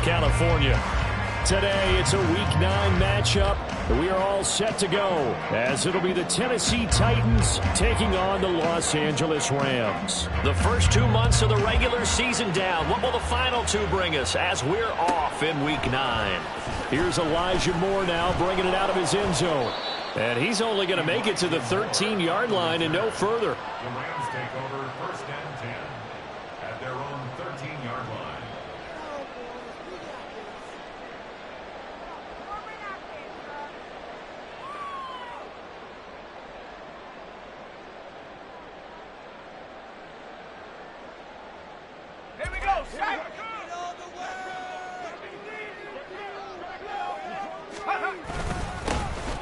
California. Today, it's a Week 9 matchup. We are all set to go, as it'll be the Tennessee Titans taking on the Los Angeles Rams. The first 2 months of the regular season down. What will the final 2 bring us as we're off in Week 9? Here's Elijah Moore now, bringing it out of his end zone. And he's only going to make it to the 13-yard line and no further. The Rams take over first and 10 at their own 13-yard line. Here we go, Shaq!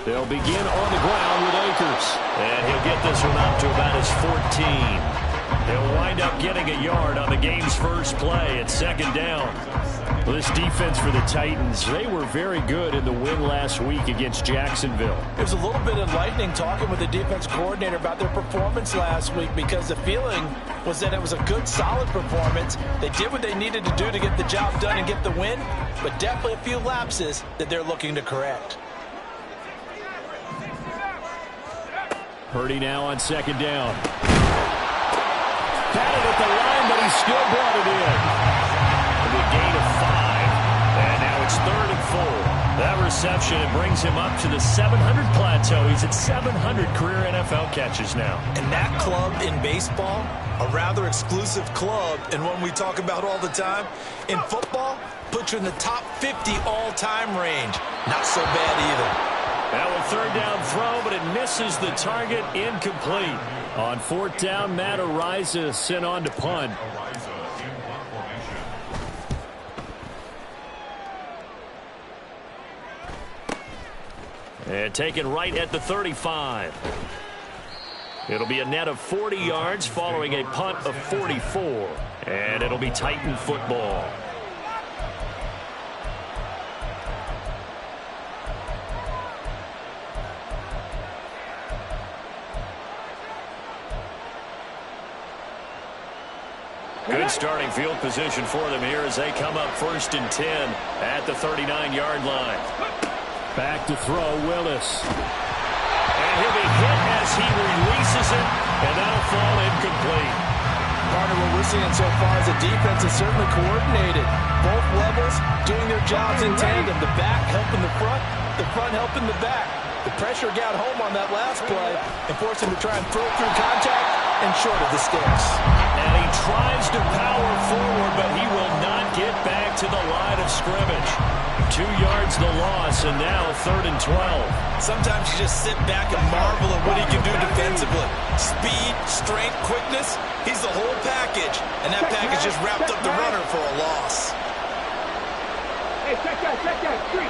They'll begin on the ground with Akers. And he'll get this one up to about his 14. He'll wind up getting a yard on the game's first play at second down. Well, this defense for the Titans, they were very good in the win last week against Jacksonville. It was a little bit enlightening talking with the defense coordinator about their performance last week, because the feeling was that it was a good, solid performance. They did what they needed to do to get the job done and get the win, but definitely a few lapses that they're looking to correct. Purdy now on second down. Batted at the line, but he still brought it in. The gain of 5. And now it's 3rd and 4. That reception, it brings him up to the 700 plateau. He's at 700 career NFL catches now. And that club in baseball, a rather exclusive club, and one we talk about all the time. In football, puts you in the top 50 all-time range. Not so bad either. Now a third down throw, but it misses the target, incomplete. On fourth down, Matt Araiza sent on to punt. And taken right at the 35. It'll be a net of 40 yards following a punt of 44. And it'll be Titan football. Good starting field position for them here as they come up first and 10 at the 39-yard line. Back to throw, Willis. And he'll be hit as he releases it, and that'll fall incomplete. Part of what we're seeing so far is the defense is certainly coordinated. Both levels doing their jobs in tandem. The back helping the front helping the back. The pressure got home on that last play and forced him to try and throw through contact and short of the sticks. And he tries to power forward, but he will not get back to the line of scrimmage. 2 yards the loss, and now 3rd and 12. Sometimes you just sit back and marvel at what he can do defensively. Speed, strength, quickness, he's the whole package. And that package just wrapped up the runner for a loss. Hey, check that, street.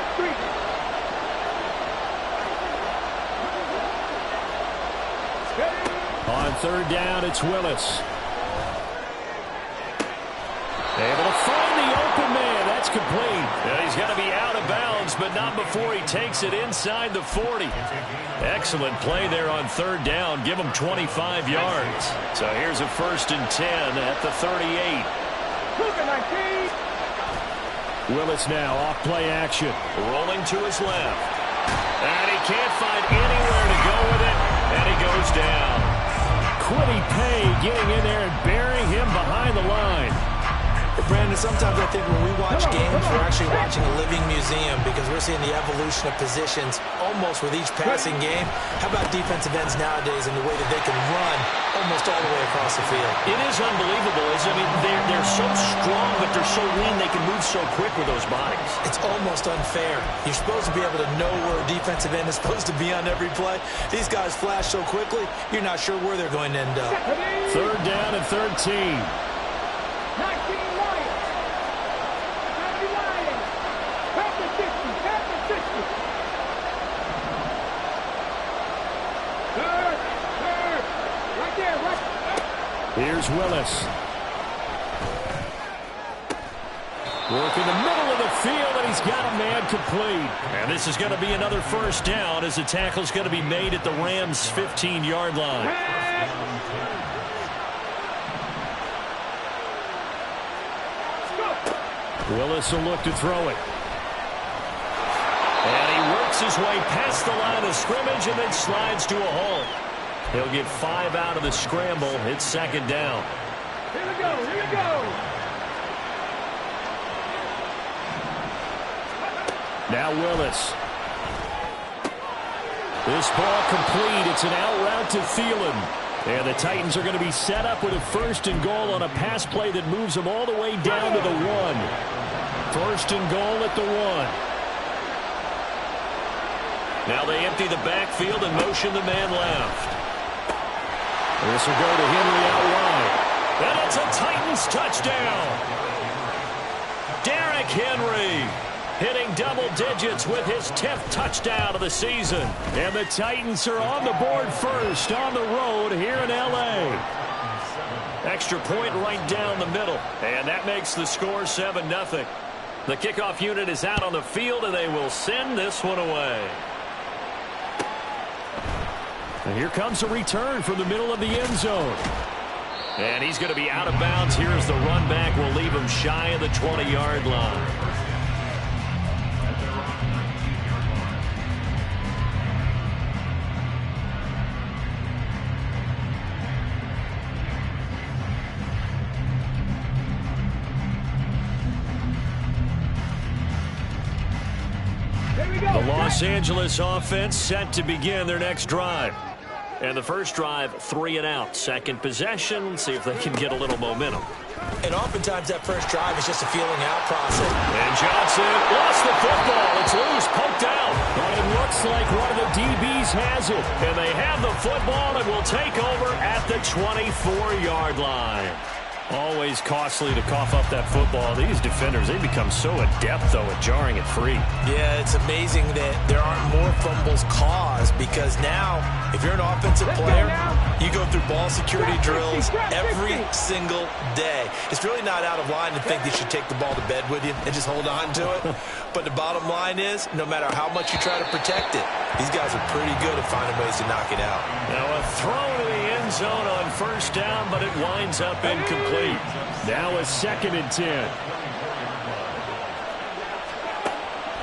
On third down, it's Willis. Able to find the open man. That's complete. And he's going to be out of bounds, but not before he takes it inside the 40. Excellent play there on third down. Give him 25 yards. So here's a 1st and 10 at the 38. Willis now off play action. Rolling to his left. And he can't find anywhere to go with it, and he goes down. Kwity Paye getting in there and burying him behind the line. Brandon, sometimes I think when we watch games, we're actually watching a living museum because we're seeing the evolution of positions almost with each passing game. How about defensive ends nowadays and the way that they can run almost all the way across the field? It is unbelievable. I mean, they're so strong, but they're so lean. They can move so quick with those bodies. It's almost unfair. You're supposed to be able to know where a defensive end is supposed to be on every play. These guys flash so quickly, you're not sure where they're going to end up. Third down and 13. Here's Willis. Working the middle of the field, and he's got a man complete. And this is going to be another 1st down as the tackle's going to be made at the Rams' 15-yard line. Willis will look to throw it. And he works his way past the line of scrimmage and then slides to a halt. He'll get 5 out of the scramble. It's second down. Here we go, here we go. Now Willis. This ball complete. It's an out route to Thielen. And the Titans are going to be set up with a 1st and goal on a pass play that moves them all the way down to the 1. 1st and goal at the 1. Now they empty the backfield and motion the man left. This will go to Henry out wide. And it's a Titans touchdown. Derrick Henry hitting double digits with his 10th touchdown of the season. And the Titans are on the board first on the road here in L.A. Extra point right down the middle. And that makes the score 7-0. The kickoff unit is out on the field, and they will send this one away. And here comes a return from the middle of the end zone. And he's going to be out of bounds here as the run back will leave him shy of the 20-yard line. The Los Angeles offense set to begin their next drive. And the first drive, 3 and out. Second possession, see if they can get a little momentum. And oftentimes that first drive is just a feeling out process. And Johnson lost the football. It's loose, poked out. But it looks like one of the DBs has it. And they have the football and will take over at the 24-yard line. Always costly to cough up that football. These defenders, they become so adept, though, at jarring it free. Yeah, it's amazing that there aren't more fumbles caused because now, if you're an offensive player, you go through ball security drills every single day. It's really not out of line to think that you should take the ball to bed with you and just hold on to it. But the bottom line is, no matter how much you try to protect it, these guys are pretty good at finding ways to knock it out. Now a throw to the end zone on first down, but it winds up incomplete. Now a 2nd and 10.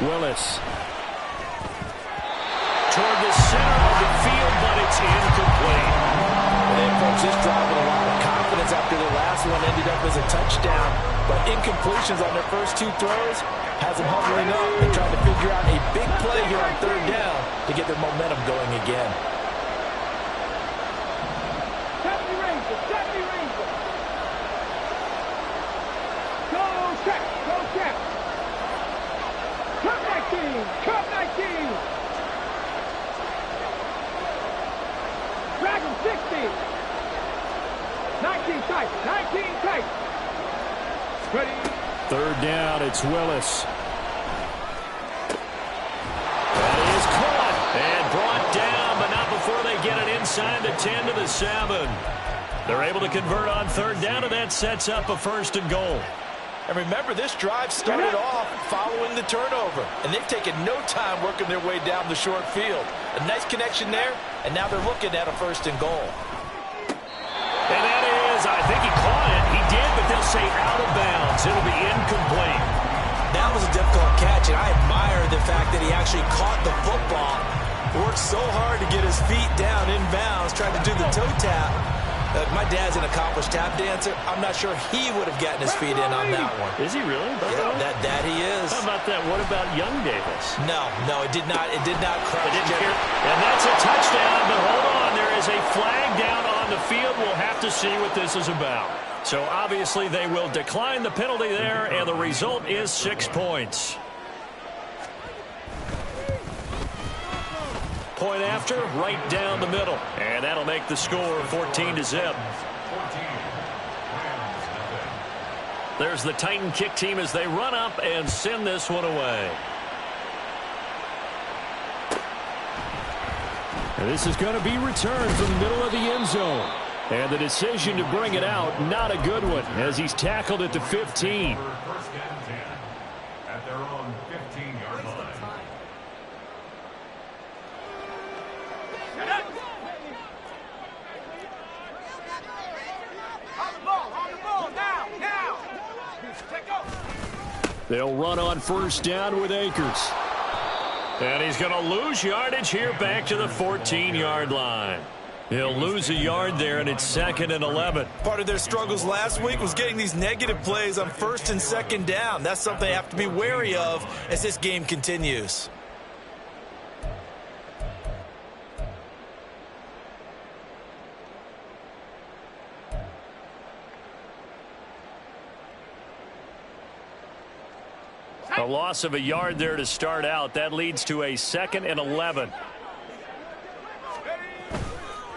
Willis. Toward the center of the field, but it's incomplete. They approach this drive with a lot of confidence after their last one ended up as a touchdown. But incompletions on their first 2 throws has them humbling up and trying to figure out a big play here on 3rd down to get their momentum going again. Cut 19. Dragon 60. 19 tight. 19 tight. Ready. 3rd down, it's Willis. That is caught and brought down, but not before they get it inside the 10 to the 7. They're able to convert on 3rd down, and that sets up a 1st and goal. And remember, this drive started off following the turnover. And they've taken no time working their way down the short field. A nice connection there, and now they're looking at a 1st and goal. And that is, I think he caught it. He did, but they'll say out of bounds. It'll be incomplete. That was a difficult catch, and I admire the fact that he actually caught the football. Worked so hard to get his feet down in bounds, tried to do the toe tap. My dad's an accomplished tap dancer. I'm not sure he would have gotten his feet in on that one. Is he really? Yeah, that he is. How about that? What about Young Davis? No, it did not. It did not crush. And that's a touchdown. But hold on, there is a flag down on the field. We'll have to see what this is about. So obviously they will decline the penalty there, and the result is 6 points. Point after, right down the middle. And that'll make the score 14-0. There's the Titan kick team as they run up and send this one away. And this is going to be returned from the middle of the end zone. And the decision to bring it out, not a good one, as he's tackled at the 15. 1st and 10 at their own 15-yard line. On the ball, now. Check go. They'll run on first down with Akers. And he's going to lose yardage here back to the 14-yard line. He'll lose a yard there, and it's 2nd and 11. Part of their struggles last week was getting these negative plays on 1st and 2nd down. That's something they have to be wary of as this game continues. A loss of a yard there to start out. That leads to a 2nd and 11.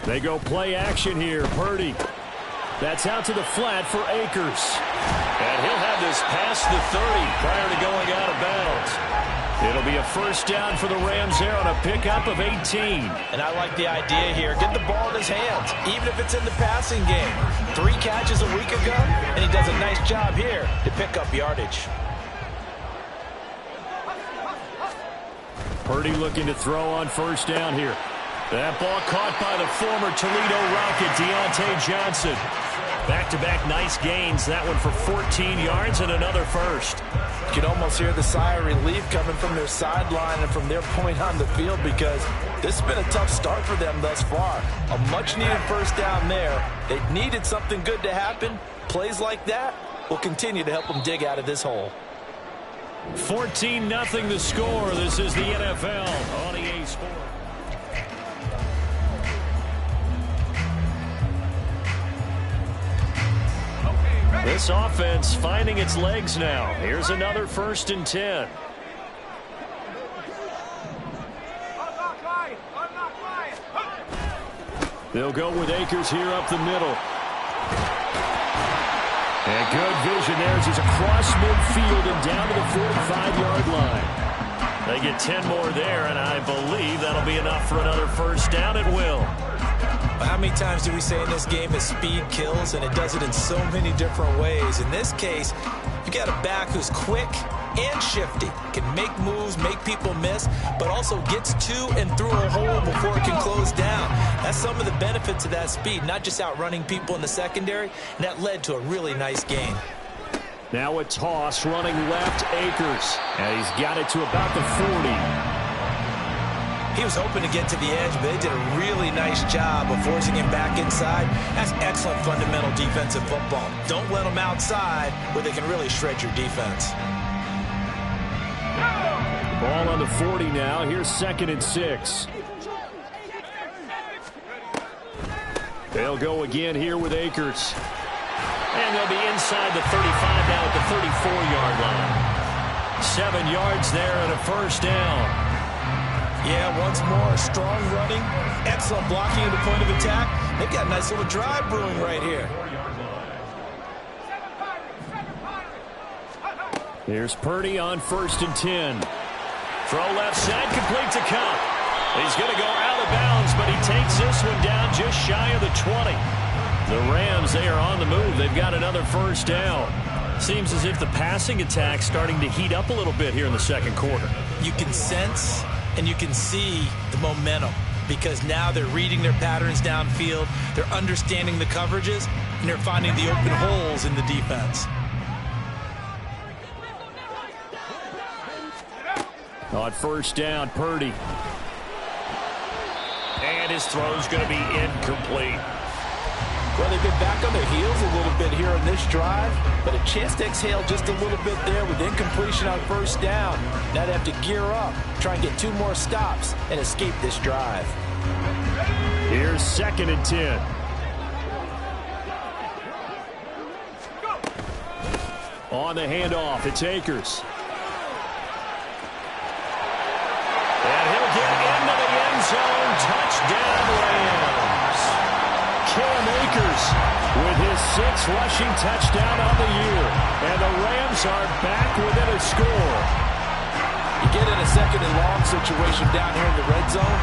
They go play action here. Purdy. That's out to the flat for Akers. And he'll have this past the 30 prior to going out of bounds. It'll be a first down for the Rams there on a pickup of 18. And I like the idea here. Get the ball in his hands, even if it's in the passing game. 3 catches a week ago, and he does a nice job here to pick up yardage. Purdy looking to throw on first down here. That ball caught by the former Toledo Rocket, Deontay Johnson. Back-to-back nice gains. That one for 14 yards and another first. You can almost hear the sigh of relief coming from their sideline and from their point on the field because this has been a tough start for them thus far. A much-needed first down there. They needed something good to happen. Plays like that will continue to help them dig out of this hole. 14-0 the score. This is the NFL on EA Sports. This offense finding its legs now. Here's another 1st and 10. They'll go with Akers here up the middle. And good vision there as he's across midfield and down to the 45-yard line. They get 10 more there, and I believe that'll be enough for another first down. It will. How many times do we say in this game that speed kills, and it does it in so many different ways? In this case, you got a back who's quick and shifty, can make moves, make people miss, but also gets to and through a hole before it can close down. That's some of the benefits of that speed, not just outrunning people in the secondary, and that led to a really nice gain. Now a toss running left, Akers, and he's got it to about the 40. He was hoping to get to the edge, but they did a really nice job of forcing him back inside. That's excellent fundamental defensive football. Don't let them outside where they can really shred your defense. Ball on the 40 now. Here's 2nd and 6. They'll go again here with Akers. And they'll be inside the 35 now at the 34-yard line. 7 yards there and a first down. Yeah, once more, strong running, excellent blocking at the point of attack. They've got a nice little drive brewing right here. Here's Purdy on 1st and 10. Throw left side, complete to Cup. He's going to go out of bounds, but he takes this one down just shy of the 20. The Rams, they are on the move. They've got another first down. Seems as if the passing attack's starting to heat up a little bit here in the second quarter. You can sense and you can see the momentum because now they're reading their patterns downfield, they're understanding the coverages, and they're finding the open holes in the defense. On first down, Purdy. And his throw's going to be incomplete. Well, they've been back on their heels a little bit here on this drive, but a chance to exhale just a little bit there with incompletion on first down. Now they have to gear up, try and get 2 more stops, and escape this drive. Here's 2nd and 10. On the handoff, it's Akers. And he'll get into the end zone. Touchdown, Rams. Cam Akers with his 6th rushing touchdown on the year. And the Rams are back within a score. You get in a 2nd and long situation down here in the red zone,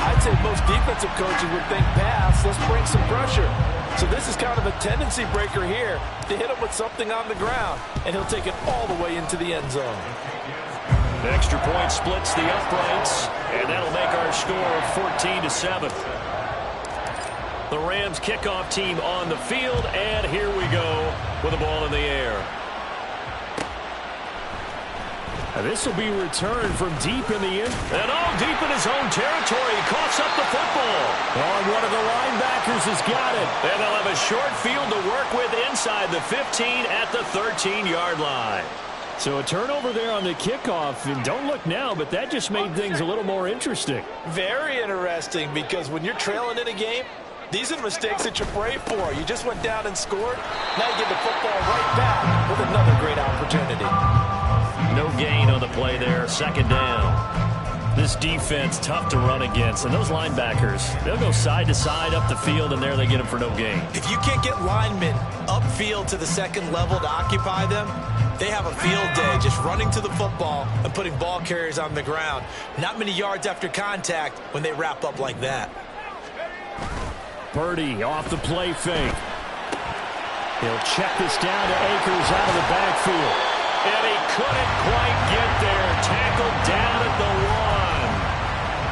I'd say most defensive coaches would think pass, let's bring some pressure. So this is kind of a tendency breaker here to hit him with something on the ground, and he'll take it all the way into the end zone. The extra point splits the uprights, and that'll make our score 14-7. The Rams kickoff team on the field, and here we go with the ball in the air. This will be returned from deep in the end. And all deep in his own territory. He coughs up the football. And one of the linebackers has got it. And they'll have a short field to work with inside the 15 at the 13-yard line. So a turnover there on the kickoff. And don't look now, but that just made things a little more interesting. Very interesting, because when you're trailing in a game, these are mistakes that you pray for. You just went down and scored. Now you get the football right back with another great opportunity. No gain on the play there. Second down. This defense tough to run against. And those linebackers, they'll go side to side up the field, and there they get them for no gain. If you can't get linemen upfield to the second level to occupy them, they have a field day just running to the football and putting ball carriers on the ground. Not many yards after contact when they wrap up like that. Purdy off the play fake. He'll check this down to Akers out of the backfield. And he couldn't quite get there. Tackled down at the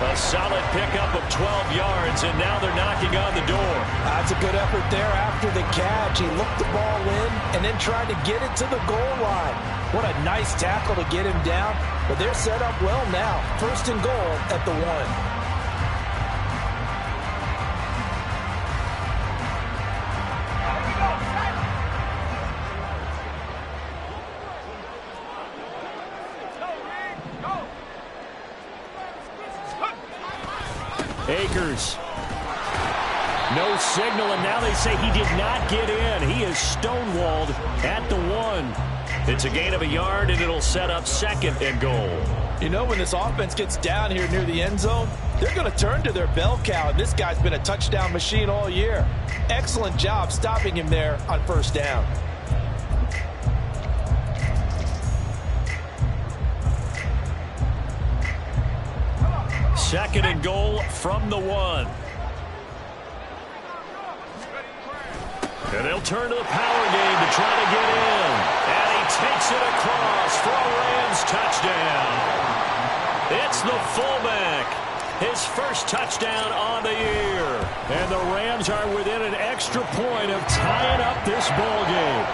1. A solid pickup of 12 yards, and now they're knocking on the door. That's a good effort there after the catch. He looked the ball in and then tried to get it to the goal line. What a nice tackle to get him down. But they're set up well now. First and goal at the 1. Akers. No signal, and now they say he did not get in. He is stonewalled at the 1. It's a gain of a yard, and it'll set up second and goal. You know, when this offense gets down here near the end zone, they're going to turn to their bell cow, and this guy's been a touchdown machine all year. Excellent job stopping him there on first down. Second and goal from the 1. And they'll turn to the power game to try to get in. And he takes it across for a Rams touchdown. It's the fullback. His first touchdown on the year. And the Rams are within an extra point of tying up this ball game.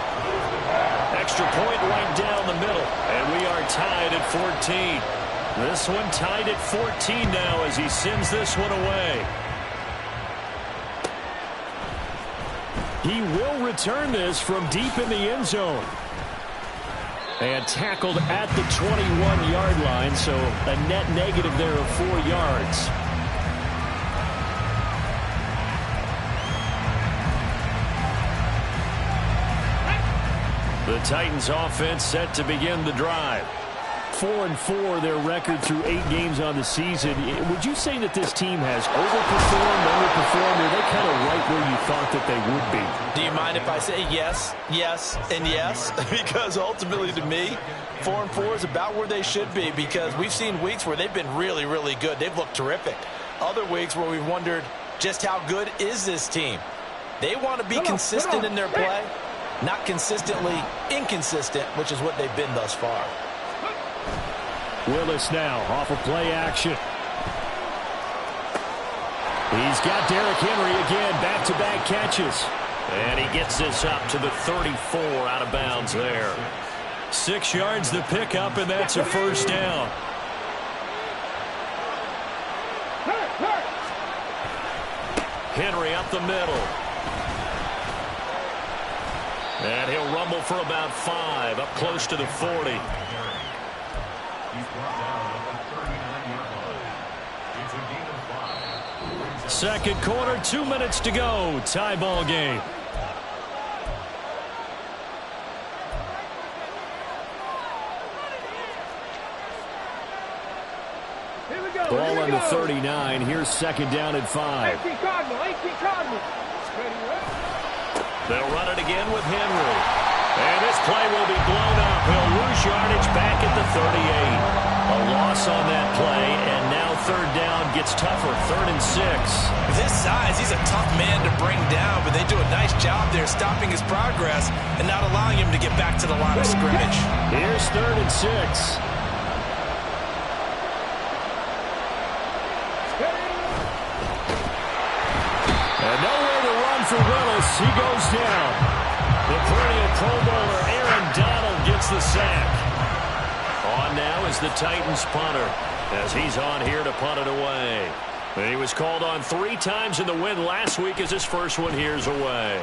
Extra point right down the middle. And we are tied at 14. This one tied at 14 now as he sends this one away. He will return this from deep in the end zone. And tackled at the 21-yard line, so a net negative there of 4 yards. The Titans offense set to begin the drive. 4-4 their record through 8 games on the season. Would you say that this team has overperformed, underperformed, or are they kind of right where you thought that they would be? Do you mind if I say yes, yes, and yes? Because ultimately to me, 4-4 is about where they should be, because we've seen weeks where they've been really, really good. They've looked terrific. Other weeks where we've wondered just how good is this team. They want to be consistent in their play, not consistently inconsistent, which is what they've been thus far. Willis now off of play action. He's got Derrick Henry again, back-to-back catches. And he gets this up to the 34 out of bounds there. 6 yards the pickup, and that's a first down. Henry up the middle. And he'll rumble for about 5, up close to the 40. Second quarter, 2 minutes to go. Tie ball game. Ball on the 39. Here's second down and 5. They'll run it again with Henry. And this play will be blown up. He'll lose yardage back at the 38. A loss on that play, and now third down gets tougher. 3rd and 6. With his size, he's a tough man to bring down, but they do a nice job there stopping his progress and not allowing him to get back to the line of scrimmage. Here's 3rd and 6. And nowhere to run for Willis. He goes down. The perennial Pro Bowler Aaron Donald gets the sack. On now is the Titans punter, as he's on here to punt it away. And he was called on 3 times in the win last week, as his first one here's away.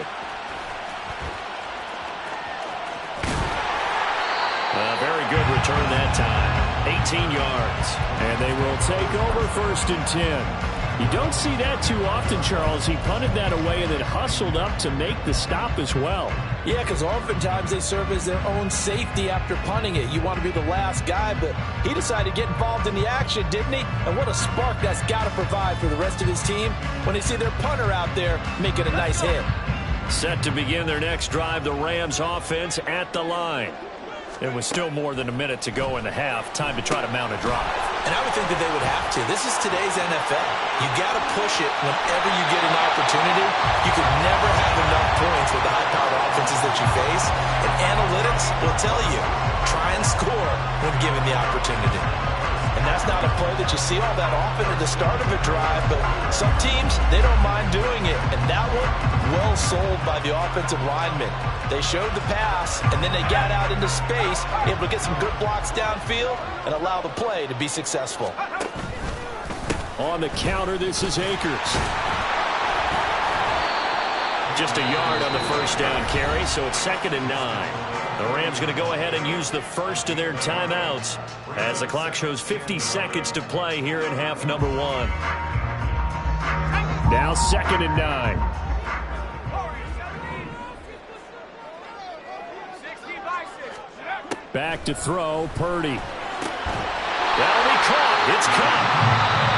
A very good return that time. 18 yards. And they will take over 1st and 10. You don't see that too often, Charles. He punted that away and then hustled up to make the stop as well. Yeah, because oftentimes they serve as their own safety after punting it. You want to be the last guy, but he decided to get involved in the action, didn't he? And what a spark that's got to provide for the rest of his team when they see their punter out there making a nice hit. Set to begin their next drive, the Rams offense at the line. It was still more than a minute to go in the half. Time to try to mount a drive. And I would think that they would have to. This is today's NFL. You got to push it whenever you get an opportunity. You can never have enough points with the high-powered offenses that you face. And analytics will tell you, try and score when given the opportunity. And that's not a play that you see all that often at the start of a drive, but some teams, they don't mind doing it. And that one, well sold by the offensive lineman. They showed the pass, and then they got out into space, able to get some good blocks downfield and allow the play to be successful. On the counter, this is Akers. Just a yard on the first down carry, so it's 2nd and 9. The Rams going to go ahead and use the first of their timeouts as the clock shows 50 seconds to play here in half number 1. Now 2nd and 9. Back to throw, Purdy. That'll be caught. It's caught.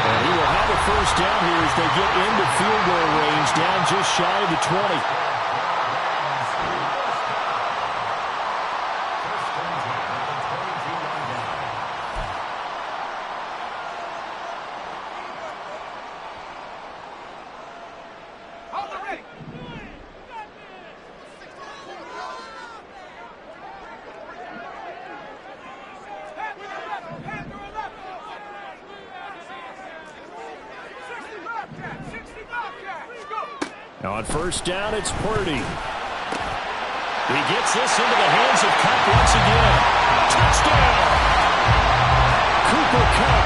And he will have a first down here as they get into field goal range, down just shy of the 20. On first down, it's Purdy. He gets this into the hands of Kupp once again. Touchdown! Cooper Kupp.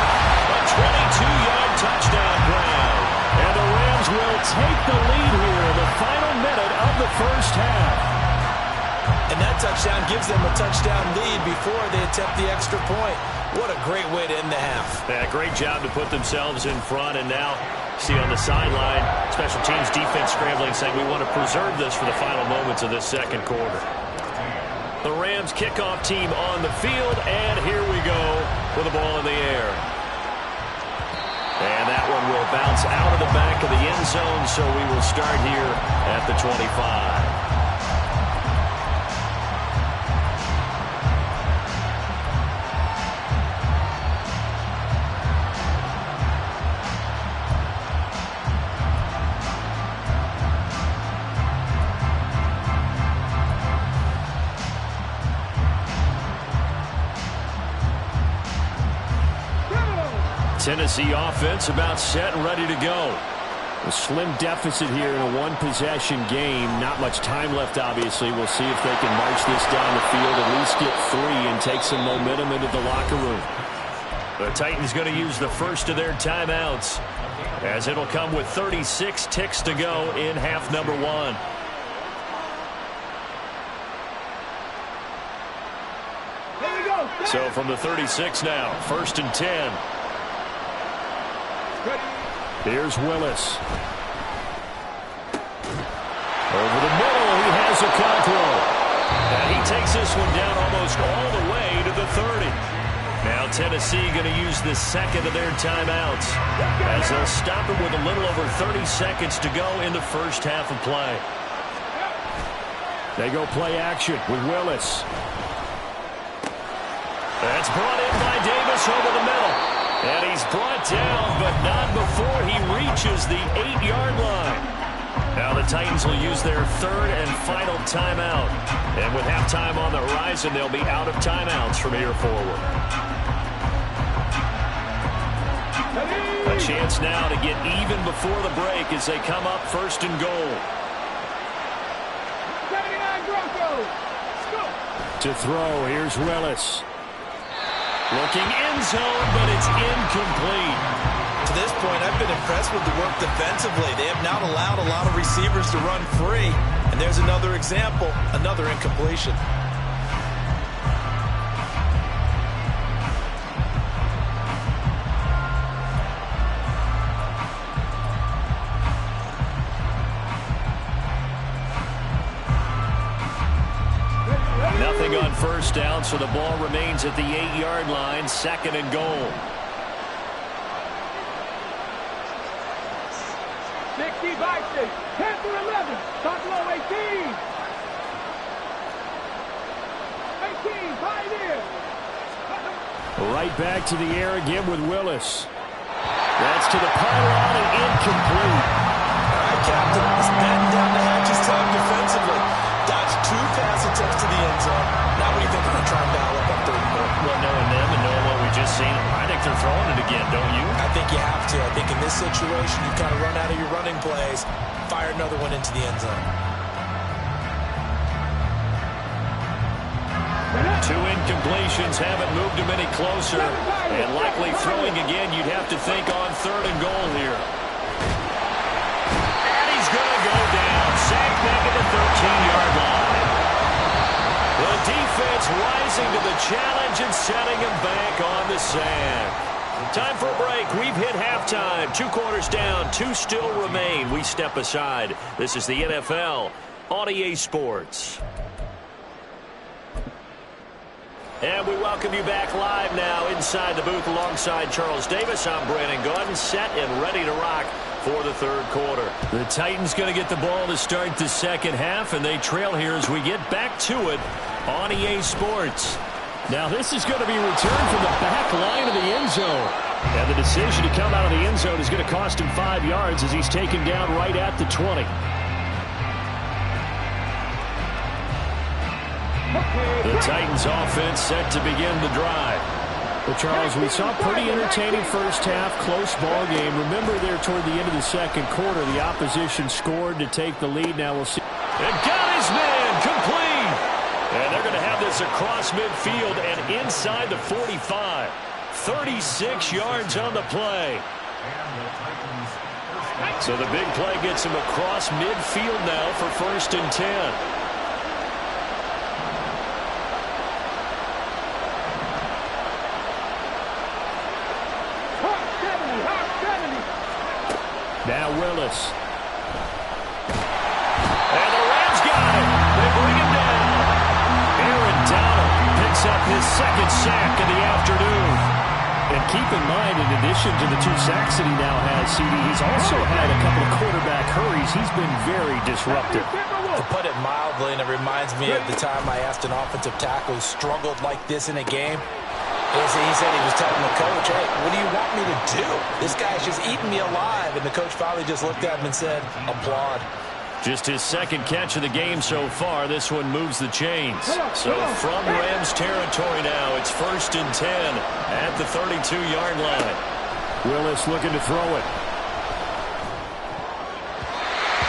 A 22-yard touchdown grab. And the Rams will take the lead here in the final minute of the first half. And that touchdown gives them a touchdown lead before they attempt the extra point. What a great way to end the half. Yeah, great job to put themselves in front, and now see on the sideline, special teams defense scrambling, saying we want to preserve this for the final moments of this second quarter. The Rams kickoff team on the field, and here we go with the ball in the air. And that one will bounce out of the back of the end zone, so we will start here at the 25. Tennessee offense about set and ready to go. A slim deficit here in a one-possession game. Not much time left, obviously. We'll see if they can march this down the field, at least get 3 and take some momentum into the locker room. The Titans going to use the first of their timeouts, as it'll come with 36 ticks to go in half number 1. So from the 36 now, 1st and 10. Here's Willis. Over the middle, he has a control. And he takes this one down almost all the way to the 30. Now Tennessee going to use the second of their timeouts, as they'll stop it with a little over 30 seconds to go in the first half of play. They go play action with Willis. That's brought in by Davis over the middle. And he's brought down, but not before he reaches the 8-yard line. Now the Titans will use their third and final timeout. And with halftime on the horizon, they'll be out of timeouts from here forward. A chance now to get even before the break as they come up 1st and goal. 79 Broncos. To throw, here's Willis. Looking end zone, but it's incomplete. To this point, I've been impressed with the work defensively. They have not allowed a lot of receivers to run free. And there's another example, another incompletion. Nothing on first down, so the ball remains at the 8-yard line, 2nd and goal. 60 Vikings, 10 to 11, start low, 18. 18, Pioneer. Right back to the air again with Willis. That's to the pylon and incomplete. All right, Captain, it's batting down the hatches time defensively. Dodged 2 pass attempts to the end zone. Now what do you think they're going to try and battle up on 3rd and 4? Well, knowing them and knowing what we just seen, I think they're throwing it again, don't you? I think you have to. I think in this situation, you kind of run out of your running plays, fire another one into the end zone. 2 incompletions haven't moved him any closer. And likely throwing again, you'd have to think on 3rd and goal here. And he's going to go down. Sacked back at the 13-yard line. The defense rising to the challenge and setting him back on the sand. Time for a break. We've hit halftime. 2 quarters down. 2 still remain. We step aside. This is the NFL on EA Sports. And we welcome you back live now inside the booth alongside Charles Davis. I'm Brandon Gaudin, set and ready to rock for the 3rd quarter. The Titans going to get the ball to start the 2nd half, and they trail here as we get back to it on EA Sports. Now this is going to be returned from the back line of the end zone. And the decision to come out of the end zone is going to cost him 5 yards as he's taken down right at the 20. The Titans offense set to begin the drive. Well, Charles, we saw pretty entertaining first half, close ball game. Remember there toward the end of the 2nd quarter, the opposition scored to take the lead. Now we'll see. And got his man complete. And they're going to have this across midfield and inside the 45. 36 yards on the play. So the big play gets him across midfield now for 1st and 10. Now Willis. And the Rams got it. They bring him down. Aaron Donald picks up his 2nd sack of the afternoon. And keep in mind, in addition to the 2 sacks that he now has, CD, he's also had a couple of quarterback hurries. He's been very disruptive. To put it mildly, and it reminds me of the time I asked an offensive tackle who struggled like this in a game. He said he was telling the coach, hey, what do you want me to do? This guy's just eating me alive. And the coach finally just looked at him and said, applaud. Just his 2nd catch of the game so far. This one moves the chains. So from Rams territory now, it's 1st and 10 at the 32-yard line. Willis looking to throw it.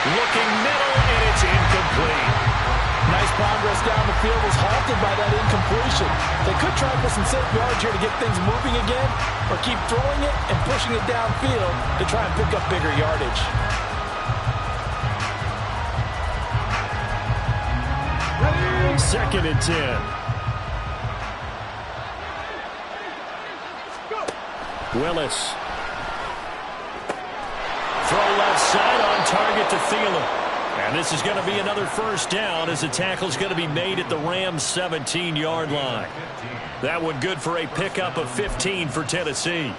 Looking middle, and it's incomplete. Nice progress down the field was halted by that incompletion. They could try for some safe yards here to get things moving again, or keep throwing it and pushing it downfield to try and pick up bigger yardage. Ready? 2nd and 10. Willis. Throw left side on target to Thielen. And this is going to be another 1st down as the tackle is going to be made at the Rams' 17-yard line. That one good for a pickup of 15 for Tennessee.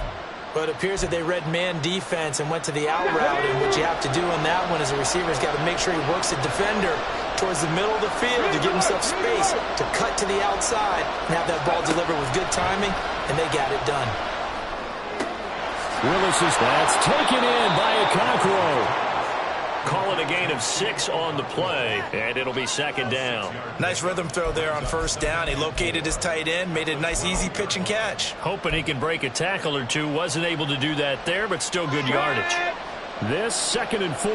But it appears that they read man defense and went to the out route. And what you have to do on that one is the receiver's got to make sure he works the defender towards the middle of the field to give himself space to cut to the outside and have that ball delivered with good timing, and they got it done. Willis is that's taken in by Okonkwo. Call it a gain of 6 on the play, and it'll be 2nd down. Nice rhythm throw there on 1st down. He located his tight end, made it a nice easy pitch and catch. Hoping he can break a tackle or two. Wasn't able to do that there, but still good yardage. This 2nd and 4.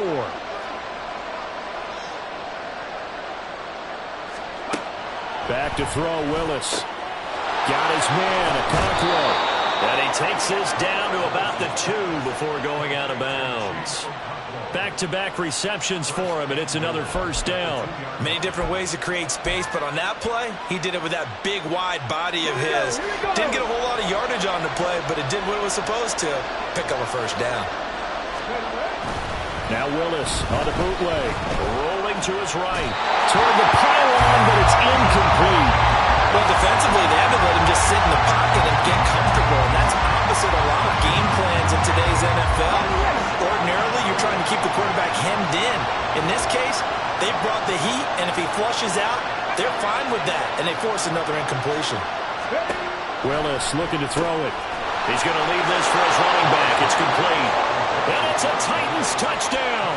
Back to throw Willis. Got his man, Okonkwo. And he takes this down to about the 2 before going out of bounds. Back-to-back receptions for him, and it's another first down. Many different ways to create space, but on that play, he did it with that big, wide body of his. Didn't get a whole lot of yardage on the play, but it did what it was supposed to. Pick up a first down. Now Willis on the bootleg. Rolling to his right. Toward the pylon, but it's incomplete. Well, defensively, they haven't let him just sit in the pocket and get comfortable. And that's opposite a lot of game plans in today's NFL. Ordinarily, you're trying to keep the quarterback hemmed in. In this case, they brought the heat, and if he flushes out, they're fine with that, and they force another incompletion. Willis looking to throw it. He's going to leave this for his running back. It's complete. And it's a Titans touchdown.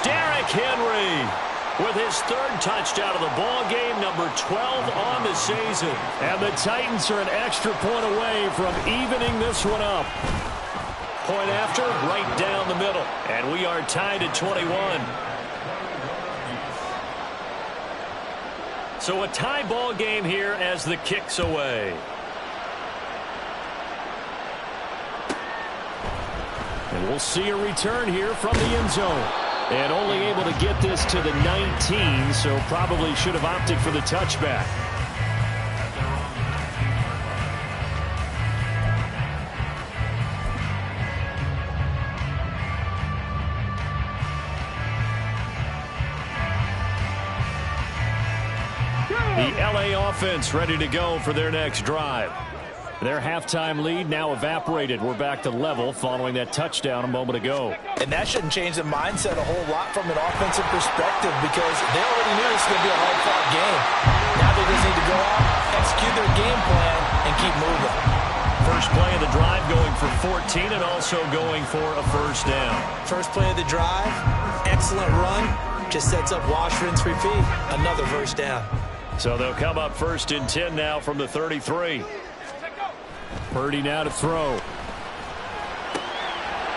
Derrick Henry with his 3rd touchdown of the ball game, number 12 on the season. And the Titans are an extra point away from evening this one up. Point after, right down the middle. And we are tied at 21. So a tie ball game here as the kick's away. And we'll see a return here from the end zone. And only able to get this to the 19, so probably should have opted for the touchback. The LA offense ready to go for their next drive. Their halftime lead now evaporated. We're back to level following that touchdown a moment ago. And that shouldn't change the mindset a whole lot from an offensive perspective because they already knew this was going to be a hard-fought game. Now they just need to go out, execute their game plan, and keep moving. First play of the drive going for 14 and also going for a first down. First play of the drive, excellent run, just sets up wash, rinse, repeat. Another first down. So they'll come up 1st and 10 now from the 33. Purdy now to throw.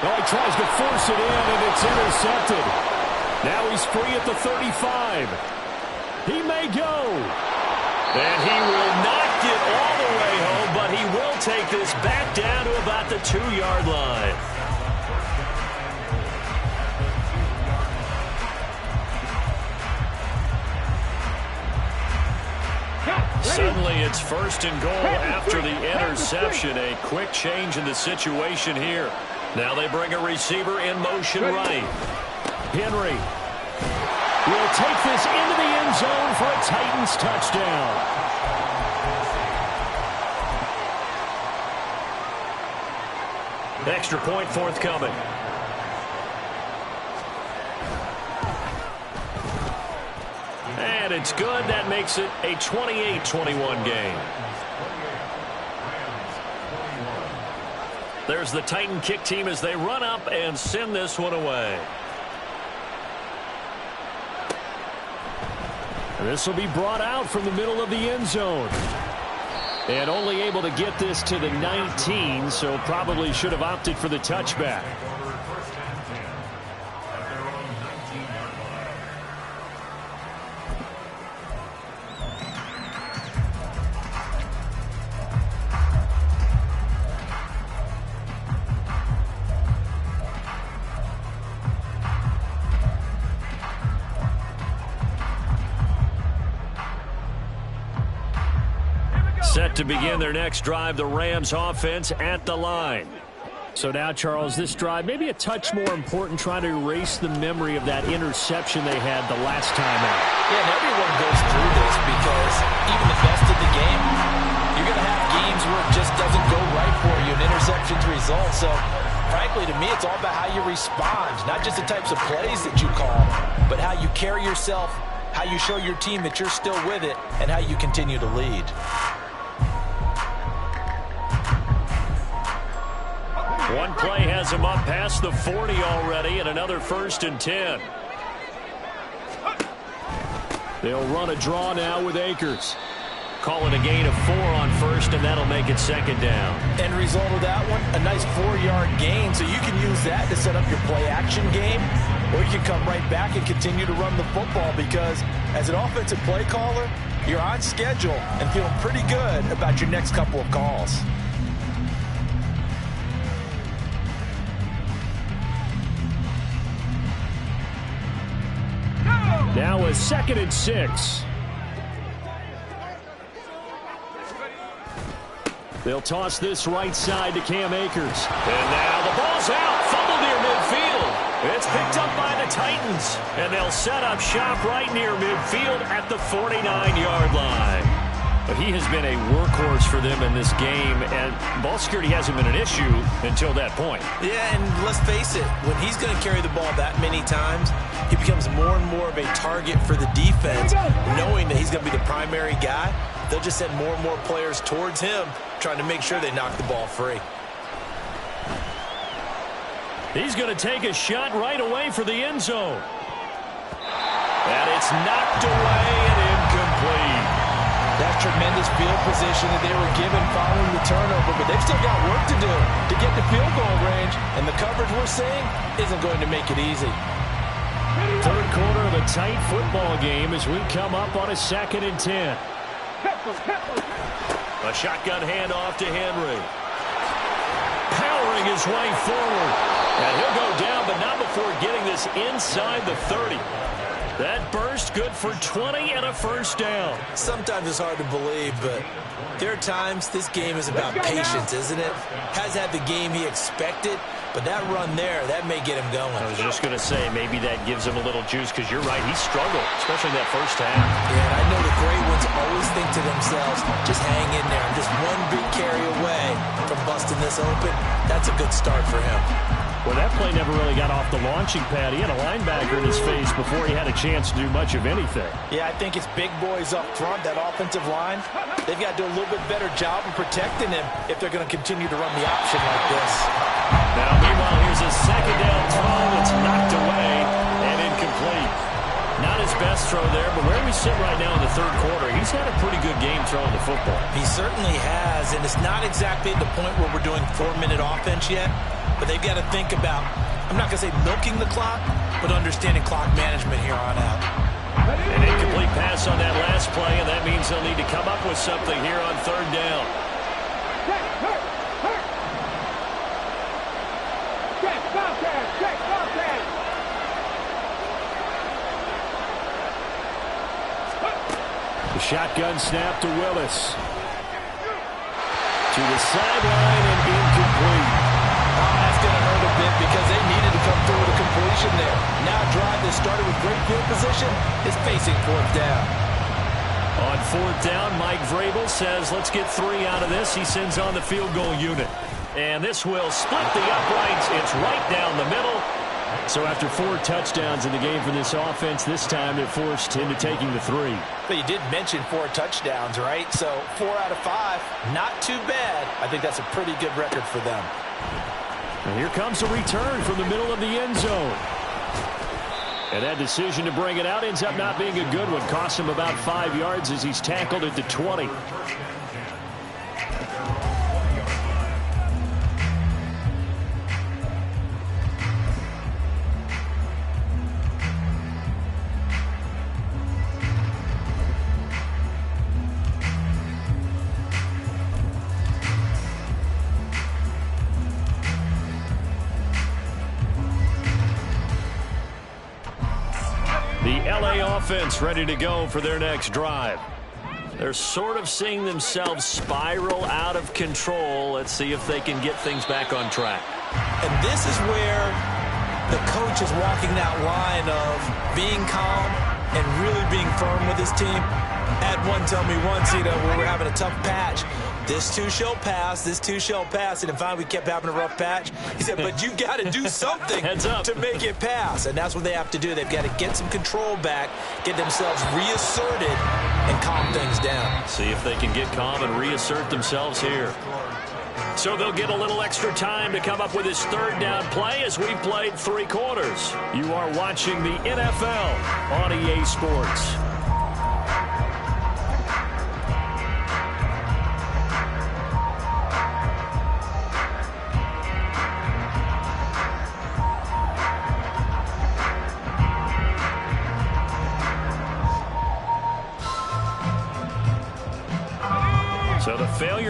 Oh, he tries to force it in, and it's intercepted. Now he's free at the 35. He may go. And he will not get all the way home, but he will take this back down to about the 2-yard line. Suddenly it's 1st and goal after the interception. A quick change in the situation here. Now they bring a receiver in motion right. Henry will take this into the end zone for a Titans touchdown. Extra point forthcoming. And it's good. That makes it a 28-21 game. There's the Titan kick team as they run up and send this one away. This will be brought out from the middle of the end zone. And only able to get this to the 19, so probably should have opted for the touchback. Set to begin their next drive, the Rams offense at the line. So now, Charles, this drive may be a touch more important, trying to erase the memory of that interception they had the last time out. Yeah, and everyone goes through this because even the best of the game, you're going to have games where it just doesn't go right for you, an interception's result. So, frankly, to me, it's all about how you respond, not just the types of plays that you call, but how you carry yourself, how you show your team that you're still with it, and how you continue to lead. One play has him up past the 40 already, and another 1st and 10. They'll run a draw now with Akers. call it a gain of 4 on first, and that'll make it second down. End result of that one, a nice 4-yard gain. So you can use that to set up your play-action game, or you can come right back and continue to run the football because as an offensive play caller, you're on schedule and feeling pretty good about your next couple of calls. Now a 2nd and 6. They'll toss this right side to Cam Akers. And now the ball's out. Fumble near midfield. It's picked up by the Titans. And they'll set up shop right near midfield at the 49-yard line. But he has been a workhorse for them in this game, and ball security hasn't been an issue until that point. Yeah, and let's face it, when he's going to carry the ball that many times, he becomes more and more of a target for the defense, knowing that he's going to be the primary guy. They'll just send more and more players towards him, trying to make sure they knock the ball free. He's going to take a shot right away for the end zone. And it's knocked away and incomplete. That tremendous field position that they were given following the turnover, but they've still got work to do to get to field goal range, and the coverage we're seeing isn't going to make it easy. Third quarter of a tight football game as we come up on a 2nd and 10. A shotgun handoff to Henry. Powering his way forward. And he'll go down, but not before getting this inside the 30. That burst good for 20 and a first down. Sometimes it's hard to believe, but there are times this game is about patience, isn't it? Has had the game he expected, but that run there, that may get him going. I was just going to say, maybe that gives him a little juice, because you're right, he struggled, especially that first half. Yeah, and I know the great ones always think to themselves, just hang in there. I'm just one big carry away from busting this open. That's a good start for him. Well, that play never really got off the launching pad. He had a linebacker in his face before he had a chance to do much of anything. Yeah, I think it's big boys up front, that offensive line. They've got to do a little bit better job of protecting him if they're going to continue to run the option like this. Now, meanwhile, here's a second down throw. It's knocked away and incomplete. Not his best throw there, but where we sit right now in the third quarter, he's had a pretty good game throwing the football. He certainly has, and it's not exactly at the point where we're doing 4-minute offense yet. But they've got to think about, I'm not going to say milking the clock, but understanding clock management here on out. An incomplete pass on that last play, and that means they'll need to come up with something here on third down. The shotgun snap to Willis. To the sideline and incomplete. That's going to hurt a bit because they needed to come through with a completion there. Now a drive that started with great field position is facing fourth down. On fourth down, Mike Vrabel says, let's get 3 out of this. He sends on the field goal unit. And this will split the uprights. It's right down the middle. So after 4 touchdowns in the game for this offense, this time they're forced into taking the 3. But you did mention 4 touchdowns, right? So 4 out of 5, not too bad. I think that's a pretty good record for them. And here comes a return from the middle of the end zone. And that decision to bring it out ends up not being a good one. Costs him about 5 yards as he's tackled at the 20. Offense ready to go for their next drive. They're sort of seeing themselves spiral out of control. Let's see if they can get things back on track. And this is where the coach is walking that line of being calm and really being firm with his team. Had one tell me once, when we were having a tough patch, this too shall pass, this too shall pass. And finally we kept having a rough patch. He said, but you got to do something to make it pass. And that's what they have to do. They've got to get some control back, get themselves reasserted, and calm things down. See if they can get calm and reassert themselves here. So they'll get a little extra time to come up with his third down play as we've played 3 quarters. You are watching the NFL on EA Sports.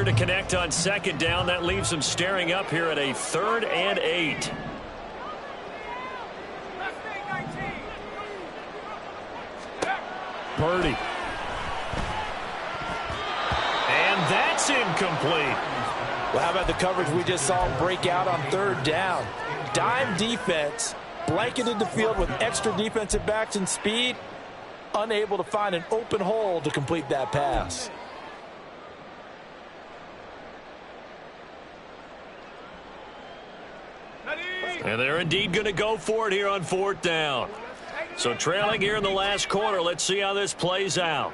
to connect on second down. That leaves them staring up here at a 3rd and 8. Purdy. And that's incomplete. Well, how about the coverage we just saw him break out on 3rd down? Dime defense, blanketed the field with extra defensive backs and speed, unable to find an open hole to complete that pass. And they're indeed going to go for it here on 4th down. So trailing here in the last quarter. Let's see how this plays out.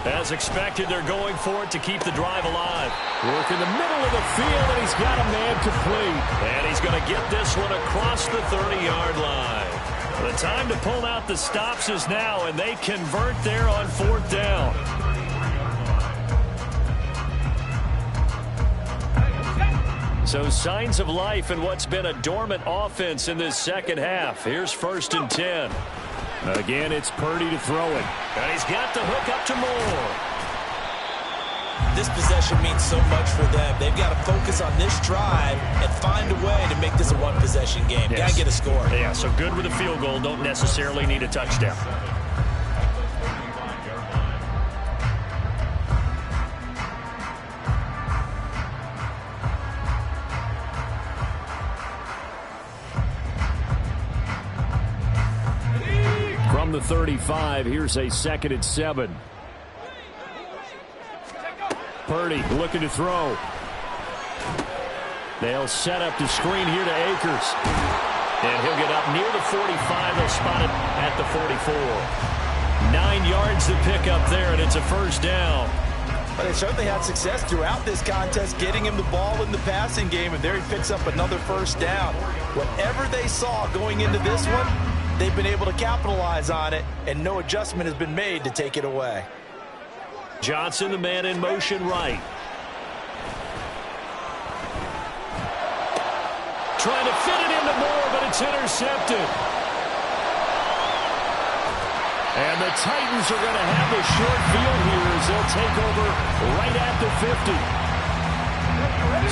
As expected, they're going for it to keep the drive alive. Work in the middle of the field, and he's got a man complete. And he's going to get this one across the 30-yard line. The time to pull out the stops is now, and they convert there on 4th down. So signs of life in what's been a dormant offense in this second half. Here's 1st and 10. Again, it's Purdy to throw it. And he's got the hook up to Moore. This possession means so much for them. They've got to focus on this drive and find a way to make this a one-possession game. Yes. Got to get a score. Yeah, so good with a field goal. Don't necessarily need a touchdown. From the 35, here's a 2nd and 7. Purdy looking to throw. They'll set up the screen here to Akers. And he'll get up near the 45. They'll spot it at the 44. 9 yards to pick up there, and it's a 1st down. But they certainly had success throughout this contest, getting him the ball in the passing game, and there he picks up another 1st down. Whatever they saw going into this one, they've been able to capitalize on it, and no adjustment has been made to take it away. Johnson, the man in motion right. Trying to fit it into Moore, but it's intercepted. And the Titans are going to have a short field here as they'll take over right at the 50.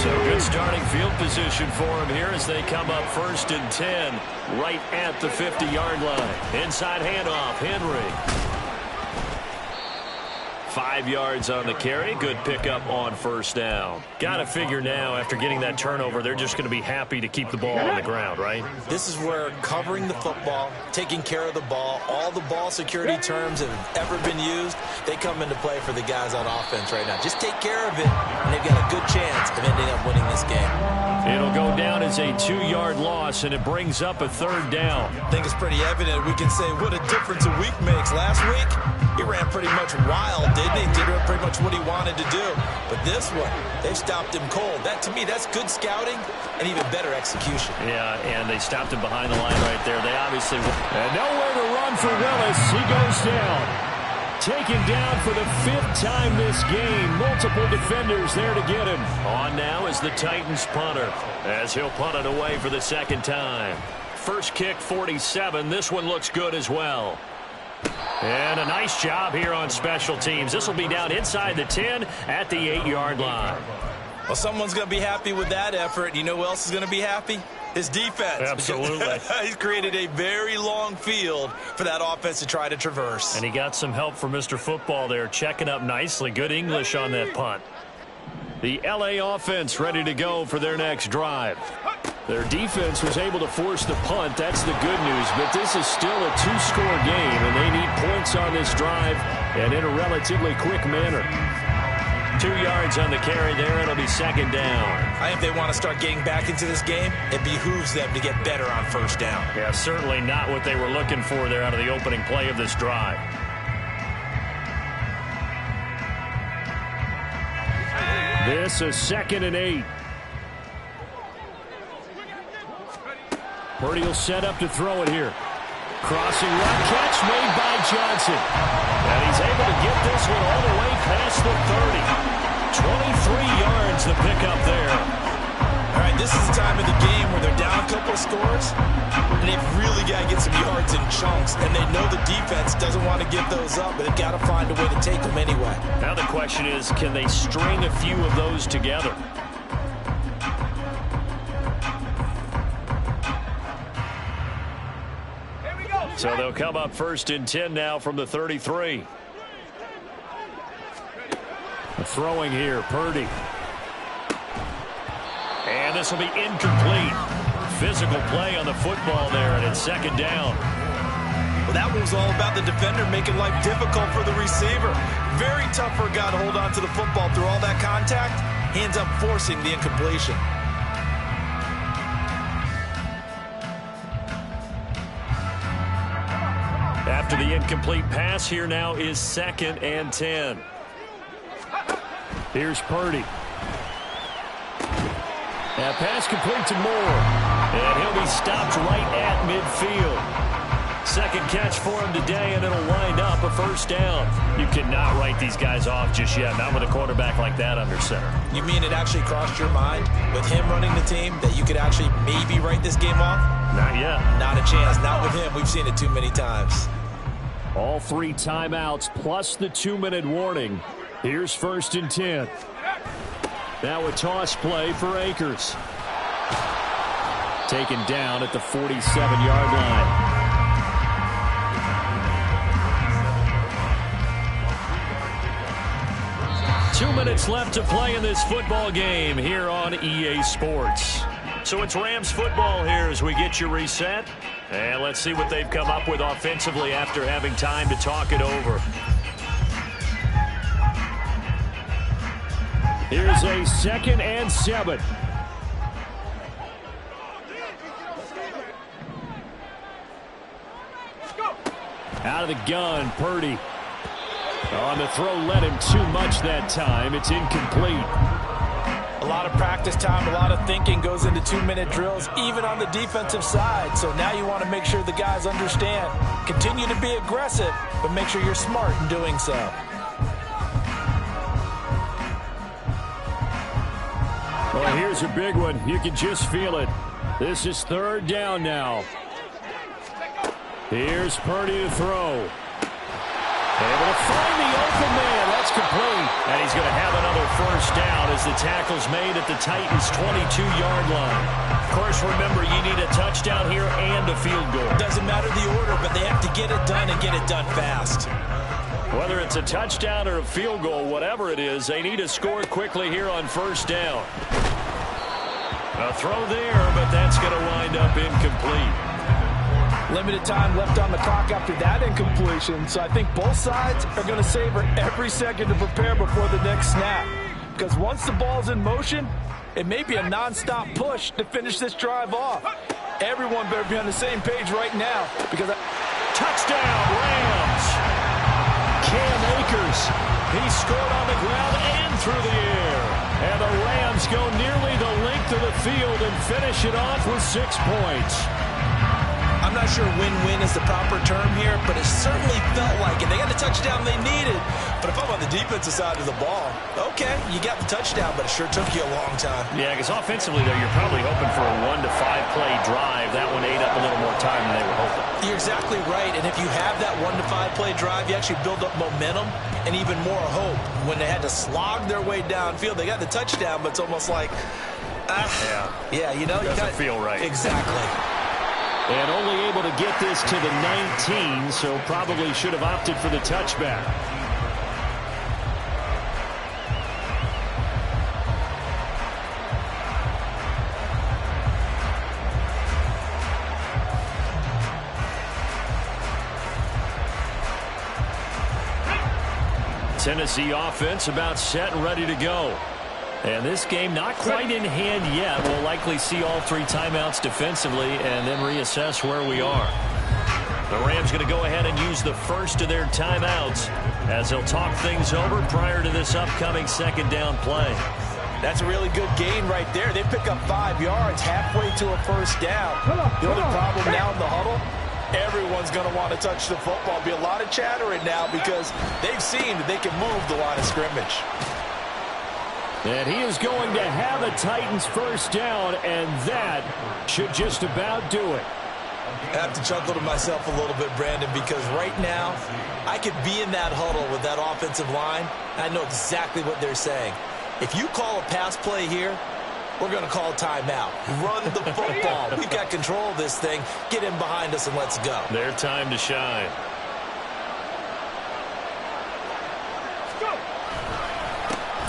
So good starting field position for them here as they come up 1st and 10 right at the 50-yard line. Inside handoff, Henry. 5 yards on the carry. Good pickup on 1st down. Got to figure now, after getting that turnover, they're just going to be happy to keep the ball on the ground, right? This is where covering the football, taking care of the ball, all the ball security terms that have ever been used, they come into play for the guys on offense right now. Just take care of it, and they've got a good chance of ending up winning this game. It'll go down as a 2-yard loss, and it brings up a 3rd down. I think it's pretty evident. We can say what a difference a week makes. Last week, he ran pretty much wild, didn't he? Did pretty much what he wanted to do. But this one, they stopped him cold. That, to me, that's good scouting and even better execution. Yeah, and they stopped him behind the line right there. They obviously... And nowhere to run for Willis. He goes down. Taken down for the 5th time this game. Multiple defenders there to get him. On now is the Titans punter as he'll punt it away for the 2nd time. First kick, 47. This one looks good as well. And a nice job here on special teams. This will be down inside the 10 at the 8-yard line. Well, someone's going to be happy with that effort. You know who else is going to be happy? His defense. Absolutely. He's created a very long field for that offense to try to traverse. And he got some help from Mr. Football there, checking up nicely. Good English on that punt. The LA offense ready to go for their next drive. Their defense was able to force the punt. That's the good news. But this is still a 2-score game, and they need points on this drive and in a relatively quick manner. 2 yards on the carry there. It'll be 2nd down. I think they want to start getting back into this game. It behooves them to get better on 1st down. Yeah, certainly not what they were looking for there out of the opening play of this drive. This is 2nd and 8. Purdy will set up to throw it here. Crossing run catch made by Johnson. And he's able to get this one all the way past the 30. 23 yards to pick up there. All right, this is the time of the game where they're They're down a couple of scores, and they've really got to get some yards in chunks, and they know the defense doesn't want to give those up, but they've got to find a way to take them anyway. Now the question is, can they string a few of those together? So they'll come up 1st and 10 now from the 33. Throwing here, Purdy. And this will be incomplete. Physical play on the football there, and it's 2nd down. Well, that was all about the defender making life difficult for the receiver. Very tough for a guy to hold on to the football through all that contact. He ends up forcing the incompletion. After the incomplete pass, here now is 2nd and 10. Here's Purdy. That pass complete to Moore. And he'll be stopped right at midfield. 2nd catch for him today, and it'll wind up a 1st down. You cannot write these guys off just yet, not with a quarterback like that under center. You mean it actually crossed your mind with him running the team that you could actually maybe write this game off? Not yet. Not a chance. Not with him. We've seen it too many times. All 3 timeouts plus the 2-minute warning. Here's 1st and 10. Now a toss play for Akers. Taken down at the 47-yard line. Two minutes left to play in this football game here on EA Sports. So it's Rams football here as we get you reset. And let's see what they've come up with offensively after having time to talk it over. Here's a 2nd and 7. Out of the gun, Purdy. On the throw, led him too much that time. It's incomplete. A lot of practice time, a lot of thinking goes into 2-minute drills, even on the defensive side. So now you want to make sure the guys understand. Continue to be aggressive, but make sure you're smart in doing so. Well, here's a big one. You can just feel it. This is 3rd down now. Here's Purdy to throw. Able to find the open man. That's complete. And he's going to have another 1st down as the tackle's made at the Titans' 22-yard line. Of course, remember, you need a touchdown here and a field goal. Doesn't matter the order, but they have to get it done and get it done fast. Whether it's a touchdown or a field goal, whatever it is, they need to score quickly here on 1st down. A throw there, but that's going to wind up incomplete. Limited time left on the clock after that incompletion, so I think both sides are going to savor every second to prepare before the next snap. Because once the ball's in motion, it may be a non-stop push to finish this drive off. Everyone better be on the same page right now. Because touchdown, Rams! Cam Akers. He scored on the ground and through the air. And the Rams go nearly the length of the field and finish it off with 6 points. I'm not sure win-win is the proper term here, but it certainly felt like it. They got the touchdown they needed. But if I'm on the defensive side of the ball, okay, you got the touchdown, but it sure took you a long time. Yeah, because offensively, though, you're probably hoping for a 1 to 5 play drive. That one ate up a little more time than they were hoping. You're exactly right, and if you have that 1 to 5 play drive, you actually build up momentum and even more hope. When they had to slog their way downfield, they got the touchdown, but it's almost like, yeah, you know, doesn't feel right. Exactly. And only able to get this to the 19, so probably should have opted for the touchback. Tennessee offense about set and ready to go. And this game not quite in hand yet. We'll likely see all 3 timeouts defensively and then reassess where we are. The Rams going to go ahead and use the first of their timeouts as they'll talk things over prior to this upcoming 2nd down play. That's a really good gain right there. They pick up 5 yards halfway to a 1st down. The only problem now in the huddle, everyone's going to want to touch the football. Be a lot of chattering now because they've seen that they can move the line of scrimmage. And he is going to have a Titans first down, and that should just about do it. I have to chuckle to myself a little bit, Brandon, because right now I could be in that huddle with that offensive line, and I know exactly what they're saying. If you call a pass play here, we're going to call a timeout. Run the football. We've got control of this thing. Get in behind us and let's go. Their time to shine. Go.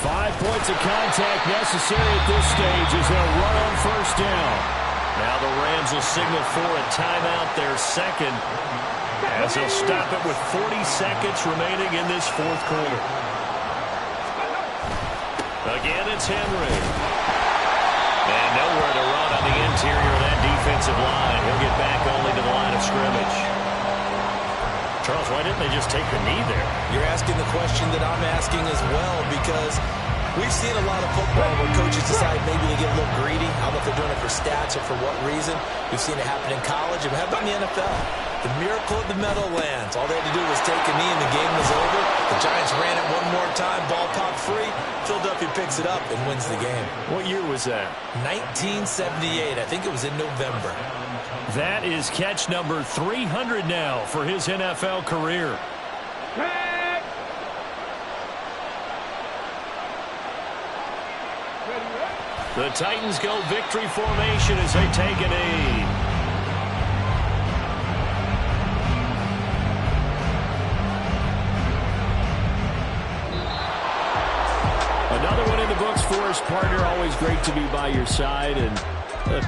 5 points of contact necessary at this stage as they'll run on first down. Now the Rams will signal for a timeout, their second, as they'll stop it with 40 seconds remaining in this fourth quarter. Again, it's Henry. And nowhere to run on the interior of that defensive line. He'll get back only to the line of scrimmage. Charles, why didn't they just take the knee there? You're asking the question that I'm asking as well, because we've seen a lot of football where coaches decide maybe they get a little greedy. I don't know if they're doing it for stats or for what reason. We've seen it happen in college, and we have done in the NFL. The miracle of the Meadowlands. All they had to do was take a knee, and the game was over. The Giants ran it one more time. Ball popped free. Philadelphia picks it up and wins the game. What year was that? 1978. I think it was in November. That is catch number 300 now for his NFL career. Tag. The Titans go victory formation as they take a knee. Another one in the books for his partner. Always great to be by your side. And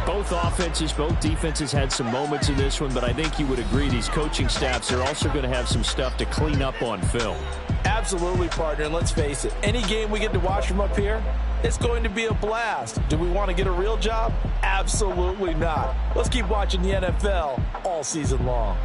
both offenses, both defenses had some moments in this one, but I think you would agree these coaching staffs are also going to have some stuff to clean up on film. Absolutely, partner. And let's face it, any game we get to watch from up here, it's going to be a blast. Do we want to get a real job? Absolutely not. Let's keep watching the NFL all season long.